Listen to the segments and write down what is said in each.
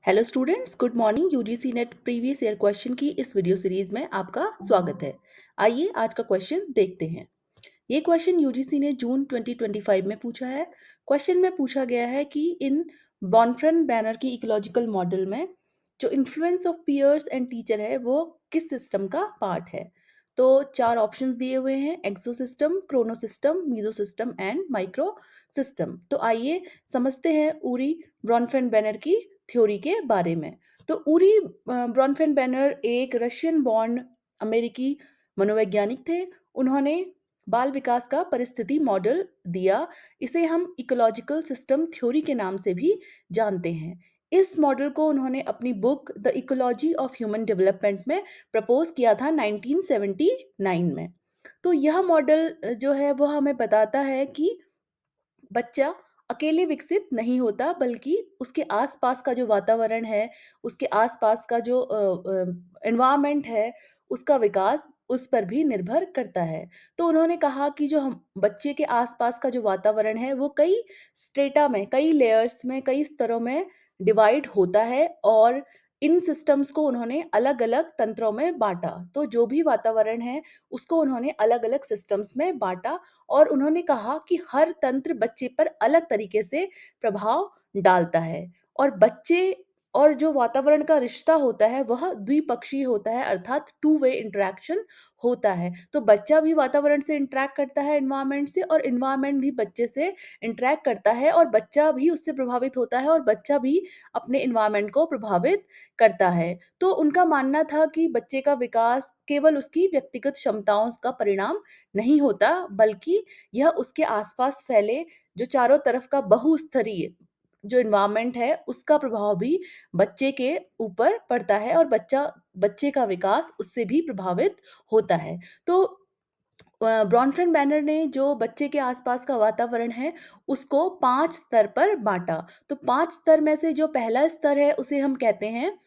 Hello students, good morning. UGC net previous year question की इस video series में आपका स्वागत है। आइए आज का क्वेश्चन देखते हैं। ये क्वेश्चन यूजीसी ने जून 2025 में पूछा है। क्वेश्चन में पूछा गया है कि इन बॉनफ्रेंड बैनर की इकोलॉजिकल मॉडल में जो influence of peers and teacher है वो किस सिस्टम का पार्ट है। तो चार ऑप्शंस दिए हुए हैं: exosystem, chronosystem, mesosystem and microsystem. तो आइए समझते हैं उरी ब्रॉनफ्रेंड बैनर की थ्योरी के बारे में। तो उरी ब्रॉनफ्रेंड बैनर एक रशियन बॉर्न अमेरिकी मनोवैज्ञानिक थे। उन्होंने बाल विकास का परिस्थिति मॉडल दिया। इसे हम इकोलॉजिकल सिस्टम थ्योरी के नाम से भी जानते हैं। इस मॉडल को उन्होंने अपनी book the ecology of human development में प्रपोज किया था 1979 में। तो यह मॉडल जो है वह हमें बताता है कि बच्चा अकेले विकसित नहीं होता, बल्कि उसके आसपास का जो वातावरण है, उसके आसपास का जो एनवायरनमेंट है, उसका विकास उस पर भी निर्भर करता है। तो उन्होंने कहा कि जो हम बच्चे के आसपास का जो वातावरण है वो कई स्ट्रेटा में, कई लेयर्स में, कई स्तरों में डिवाइड होता है और इन सिस्टम्स को उन्होंने अलग-अलग तंत्रों में बाँटा। तो जो भी वातावरण है उसको उन्होंने अलग-अलग सिस्टम्स में बाँटा और उन्होंने कहा कि हर तंत्र बच्चे पर अलग तरीके से प्रभाव डालता है और बच्चे और जो वातावरण का रिश्ता होता है वह द्विपक्षीय होता है, अर्थात टू वे इंटरेक्शन होता है। तो बच्चा भी वातावरण से इंटरैक्ट करता है एनवायरनमेंट से, और एनवायरनमेंट भी बच्चे से इंटरैक्ट करता है और बच्चा भी उससे प्रभावित होता है और बच्चा भी अपने एनवायरनमेंट को प्रभावित करता है। तो उनका मानना था कि बच्चे का विकास केवल उसकी व्यक्तिगत क्षमताओं का परिणाम नहीं होता, बल्कि यह उसके आसपास फैले जो चारों तरफ का बहुस्तरीय जो एनवायरनमेंट है उसका प्रभाव भी बच्चे के ऊपर पड़ता है और बच्चे का विकास उससे भी प्रभावित होता है। तो ब्रॉनफ्रेंड बैनर ने जो बच्चे के आसपास का वातावरण है उसको 5 स्तर पर बाँटा। तो 5 स्तर में से जो पहला स्तर है उसे हम कहते हैं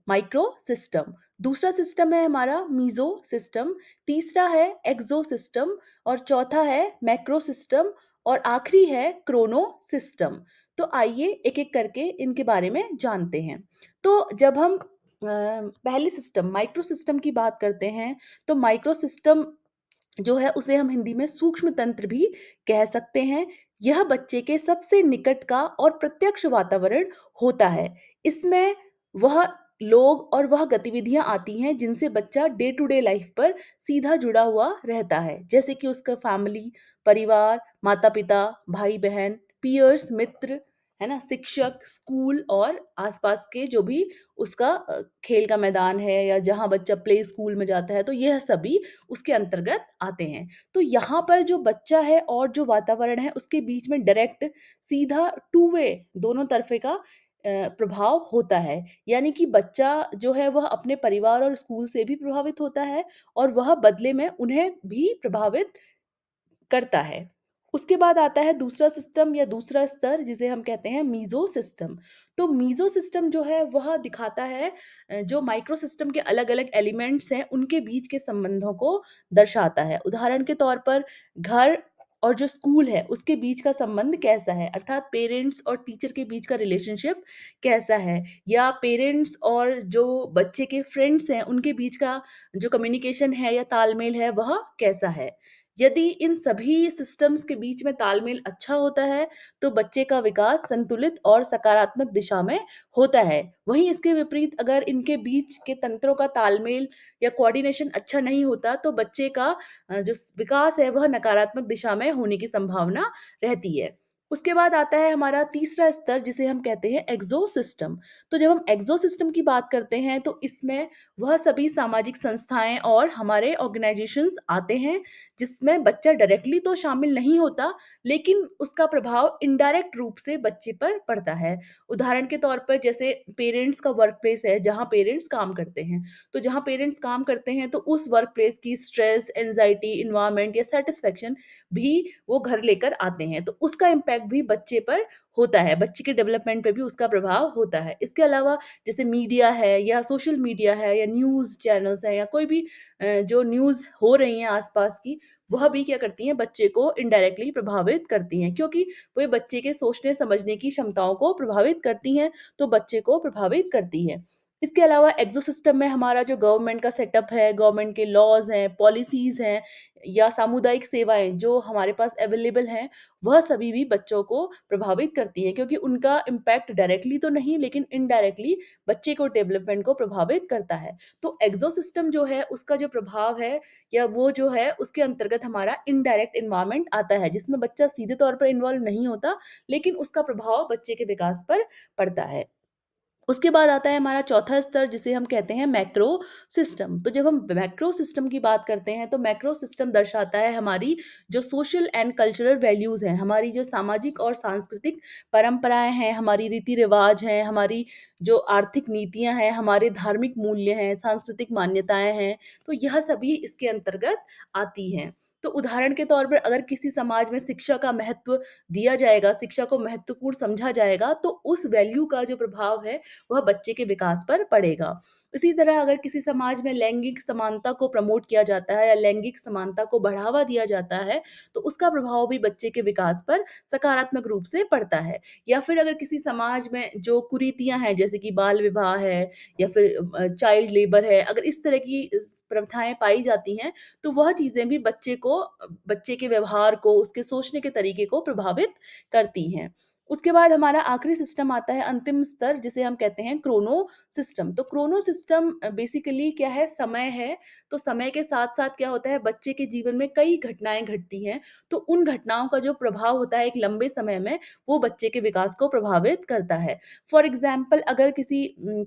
माइक्रो सिस्टम। दूसरा सिस्टम है हमारा मीज़ो सिस्टम, तीसरा है एक्सो सिस्टम और चौथा है मैक्रो सिस्टम और आखिरी है क्रोनो सिस्टम। तो आइए एक-एक करके इनके बारे में जानते हैं। तो जब हम पहले सिस्टम माइक्रो सिस्टम की बात करते हैं, तो माइक्रो सिस्टम जो है उसे हम हिंदी में सूक्ष्म तंत्र भी कह सकते हैं। यह बच्चे के सबसे निकट का और प्रत्यक्ष वातावरण होता है। इसमें वह लोग और वह गतिविधियाँ आती हैं जिनसे बच्चा डे टू डे लाइफ पर सीधा जुड़ा हुआ रहता है। जैसे कि उसका फैमिली, परिवार, माता-पिता, भाई-बहन, पीयर्स, मित्र, है ना? शिक्षक, स्कूल और आस-पास के जो भी उसका खेल का मैदान है या जहाँ बच्चा प्ले स्कूल में जाता है, तो यह सभी उसके अंतर्गत आते हैं। तो यहाँ पर जो बच्चा है और जो वातावरण है उसके बीच में डायरेक्ट सीधा टू वे दोनों तरफ़े का प्रभाव होता है। यानी कि बच्चा जो है वह अपने परिवार और स्कूल से भी प्रभावित होता है और वह बदले में उन्हें भी प्रभावित करता है। उसके बाद आता है दूसरा सिस्टम या दूसरा स्तर जिसे हम कहते हैं मीज़ो सिस्टम। तो मीज़ो सिस्टम जो है वह दिखाता है जो माइक्रो सिस्टम के अलग-अलग एलिमेंट्स हैं उनके बीच के संबंधों को दर्शाता है। उदाहरण के तौर पर घर और जो स्कूल है उसके बीच का संबंध कैसा है? अर्थात पेरेंट्स और टीचर के बीच का रिलेशनशिप कैसा है? या पेरेंट्स और जो बच्चे के फ्रेंड्स हैं उनके बीच का जो कम्युनिकेशन है या तालमेल है वह कैसा है? यदि इन सभी सिस्टम्स के बीच में तालमेल अच्छा होता है, तो बच्चे का विकास संतुलित और सकारात्मक दिशा में होता है। वहीं इसके विपरीत अगर इनके बीच के तंत्रों का तालमेल या कोऑर्डिनेशन अच्छा नहीं होता, तो बच्चे का जो विकास है वह नकारात्मक दिशा में होने की संभावना रहती है। उसके बाद आता है हमारा तीसरा स्तर जिसे हम कहते हैं एक्सो सिस्टम। तो जब हम एक्सो सिस्टम की बात करते हैं तो इसमें वह सभी सामाजिक संस्थाएँ और हमारे ऑर्गेनाइजेशंस आते हैं जिसमें बच्चा डायरेक्टली तो शामिल नहीं होता, लेकिन उसका प्रभाव इनडायरेक्ट रूप से बच्चे पर पड़ता है। उदाहरण के तौर पर जैसे पेरेंट्स का वर्क प्लेस है, जहाँ पेरेंट्स काम करते हैं। तो जहाँ पेरेंट्स काम करते हैं, तो उस वर्क प्लेस की स्ट्रेस, एंग्ज़ायटी, एनवायरनमेंट या सैटिस्फैक्शन भी वो घर लेकर आते हैं। तो उसका इम्पैक्ट इम्पैक्ट भी बच्चे पर होता है, बच्चे के डेवलपमेंट पे भी उसका प्रभाव होता है। इसके अलावा जैसे मीडिया है या सोशल मीडिया है या न्यूज़ चैनल्स हैं या कोई भी जो न्यूज़ हो रही हैं आस-पास की, वह भी क्या करती हैं, बच्चे को इनडायरेक्टली प्रभावित करती हैं, क्योंकि वो बच्चे के सोचने समझने की क्षमताओं को प्रभावित करती हैं, तो बच्चे को प्रभावित करती हैं। इसके अलावा एक्सो सिस्टम में हमारा जो गवर्नमेंट का सेटअप है, गवर्नमेंट के लॉज़ हैं, पॉलिसीज़ हैं या सामुदायिक सेवाएँ जो हमारे पास अवेलेबल हैं, वह सभी भी बच्चों को प्रभावित करती हैं, क्योंकि उनका इम्पैक्ट डायरेक्टली तो नहीं लेकिन इनडायरेक्टली बच्चे को डेवलपमेंट को प्रभावित करता है। तो एक्सो सिस्टम जो है उसका जो प्रभाव है या वो जो है उसके अंतर्गत हमारा इनडायरेक्ट एनवायरनमेंट आता है, जिसमें बच्चा सीधे तौर पर इन्वॉल्व नहीं होता, लेकिन उसका प्रभाव बच्चे के विकास पर पड़ता है। उसके बाद आता है हमारा चौथा स्तर, जिसे हम कहते हैं मैक्रो सिस्टम। तो जब हम मैक्रो सिस्टम की बात करते हैं तो मैक्रो सिस्टम दर्शाता है हमारी जो सोशल एंड कल्चरल वैल्यूज़ हैं, हमारी जो सामाजिक और सांस्कृतिक परंपराएँ हैं, हमारी रीति-रिवाज हैं, हमारी जो आर्थिक नीतियाँ हैं, हमारे धार्मिक मूल्य हैं, सांस्कृतिक मान्यताएँ हैं, तो यह सभी इसके अंतर्गत आती हैं। तो उदाहरण के तौर पर अगर किसी समाज में शिक्षा का महत्व दिया जाएगा, शिक्षा को महत्वपूर्ण समझा जाएगा, तो उस वैल्यू का जो प्रभाव है वह बच्चे के विकास पर पड़ेगा। इसी तरह अगर किसी समाज में लैंगिक समानता को प्रमोट किया जाता है या लैंगिक समानता को बढ़ावा दिया जाता है, तो उसका प्रभाव भी बच्चे के विकास पर सकारात्मक रूप से पड़ता है। या फिर अगर किसी समाज में जो कुरीतियाँ हैं, जैसे कि बाल विवाह है या फिर चाइल्ड लेबर है, अगर इस तरह की प्रथाएँ पाई जाती हैं, तो वह चीज़ें भी बच्चे के व्यवहार को, उसके सोचने के तरीके को प्रभावित करती हैं। उसके बाद हमारा आखिरी सिस्टम आता है, अंतिम स्तर, जिसे हम कहते हैं क्रोनो सिस्टम। तो क्रोनो सिस्टम बेसिकली क्या है, समय है। तो समय के साथ-साथ क्या होता है, बच्चे के जीवन में कई घटनाएँ घटती हैं, तो उन घटनाओं का जो प्रभाव होता है एक लंबे समय में, वो बच्चे के विकास को प्रभावित करता है। फॉर एग्ज़ाम्पल अगर किसी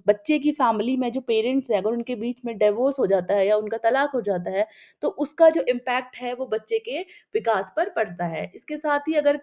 बच्चे की फैमिली में जो पेरेंट्स हैं, अगर उनके बीच में डिवोर्स हो जाता है या उनका तलाक हो जाता है, तो उसका जो इम्पैक्ट है वो बच्चे के विकास पर पड़ता है। इसके साथ ही अगर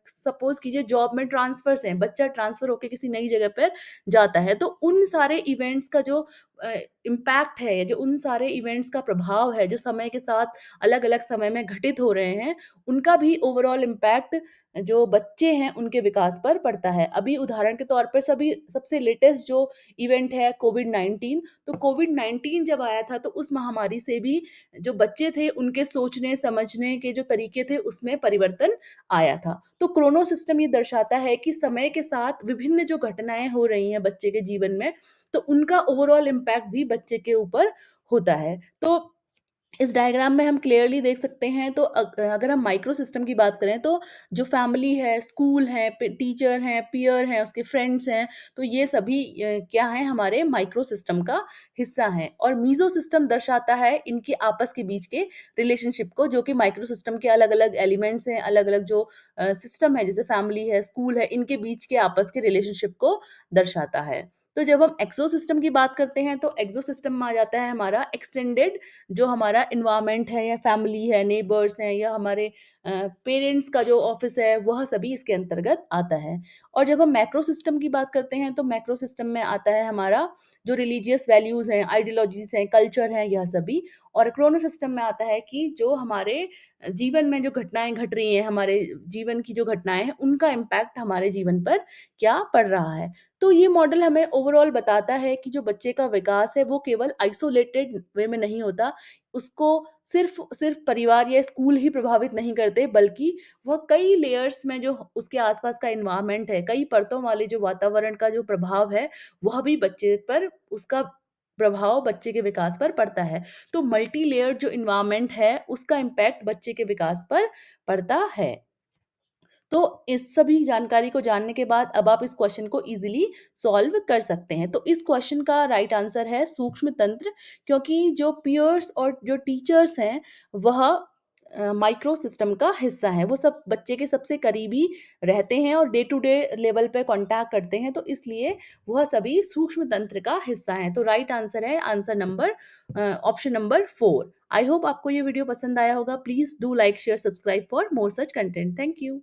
सपोज़ कीजिए जॉब में ट्रांसफ़र्स हैं, बच्चा ट्रांसफ़र होके किसी नई जगह पर जाता है, तो उन सारे इवेंट्स का जो अ, इम्पैक्ट है, जो उन सारे इवेंट्स का प्रभाव है, जो समय के साथ अलग-अलग समय में घटित हो रहे हैं, उनका भी ओवरऑल इम्पैक्ट जो बच्चे हैं, उनके विकास पर पड़ता है। अभी उदाहरण के तौर पर सबसे लेटेस्ट जो इवेंट है कोविड-19, तो कोविड-19 जब आया था, तो उस महामारी से भी जो बच्चे थे, उनके सोचने, समझने के जो तरीके थे, उसमें परिवर्तन आया था। तो क्रोनो सिस्टम ये दर्शाता है कि समय के साथ विभिन्न जो घटनाएँ हो रही हैं बच्चे के जीवन में, तो उनका ओवरऑल इम्पैक्ट भी बच्चे के ऊपर होता है। तो इस डायग्राम में हम क्लियरली देख सकते हैं, तो अगर हम माइक्रो सिस्टम की बात करें, तो जो फैमिली है, स्कूल है, टीचर हैं, पीयर हैं, उसके फ्रेंड्स हैं, तो ये सभी क्या हैं, हमारे माइक्रो सिस्टम का हिस्सा हैं। और मीज़ो सिस्टम दर्शाता है इनके आपस के बीच के रिलेशनशिप को, जो कि माइक्रो सिस्टम के अलग-अलग एलिमेंट्स हैं, अलग-अलग जो सिस्टम है, जैसे फैमिली है, स्कूल है, इनके बीच के आपस के रिलेशनशिप को दर्शाता है। तो जब हम एक्सो सिस्टम की बात करते हैं, तो एक्सो सिस्टम में आ जाता है हमारा एक्सटेंडेड जो हमारा एनवायरनमेंट है या फैमिली है, नेबर्स हैं या हमारे पेरेंट्स का जो ऑफ़िस है, वह सभी इसके अंतर्गत आता है। और जब हम मैक्रो सिस्टम की बात करते हैं, तो मैक्रो सिस्टम में आता है हमारा जो रिलीजियस वैल्यूज़ हैं, आइडियोलॉजीज़ हैं, कल्चर हैं, यह सभी। और क्रोनो सिस्टम में आता है कि जो हमारे जीवन में जो घटनाएँ घट रही हैं, हमारे जीवन की जो घटनाएँ हैं, उनका इम्पैक्ट हमारे जीवन पर क्या पड़ रहा है। तो ये मॉडल हमें ओवरऑल बताता है कि जो बच्चे का विकास है वो केवल आइसोलेटेड वे में नहीं होता। उसको सिर्फ़ सिर्फ़ परिवार या स्कूल ही प्रभावित नहीं करते, बल्कि वह कई लेयर्स में जो उसके आस-पास का एनवायरनमेंट है, कई परतों वाले जो वातावरण का जो प्रभाव है, वह भी बच्चे पर उसका प्रभाव बच्चे के विकास पर पड़ता है। तो मल्टी लेयर्ड जो एनवायरनमेंट है, उसका इम्पैक्ट बच्चे के विकास पर पड़ता है। तो इस सभी जानकारी को जानने के बाद अब आप इस क्वेश्चन को ईज़िली सॉल्व कर सकते हैं। तो इस क्वेश्चन का राइट आंसर है सूक्ष्म तंत्र, क्योंकि जो पीयर्स और जो टीचर्स हैं, वह माइक्रो सिस्टम का हिस्सा हैं। वो सब बच्चे के सबसे करीबी रहते हैं और डे टू डे लेवल पे कॉन्टैक्ट करते हैं, तो इसलिए वह सभी सूक्ष्म तंत्र का हिस्सा हैं। तो राइट आंसर है answer number option number 4। I hope आपको ये वीडियो पसंद आया होगा। Please do like, share, subscribe for more such content. Thank you.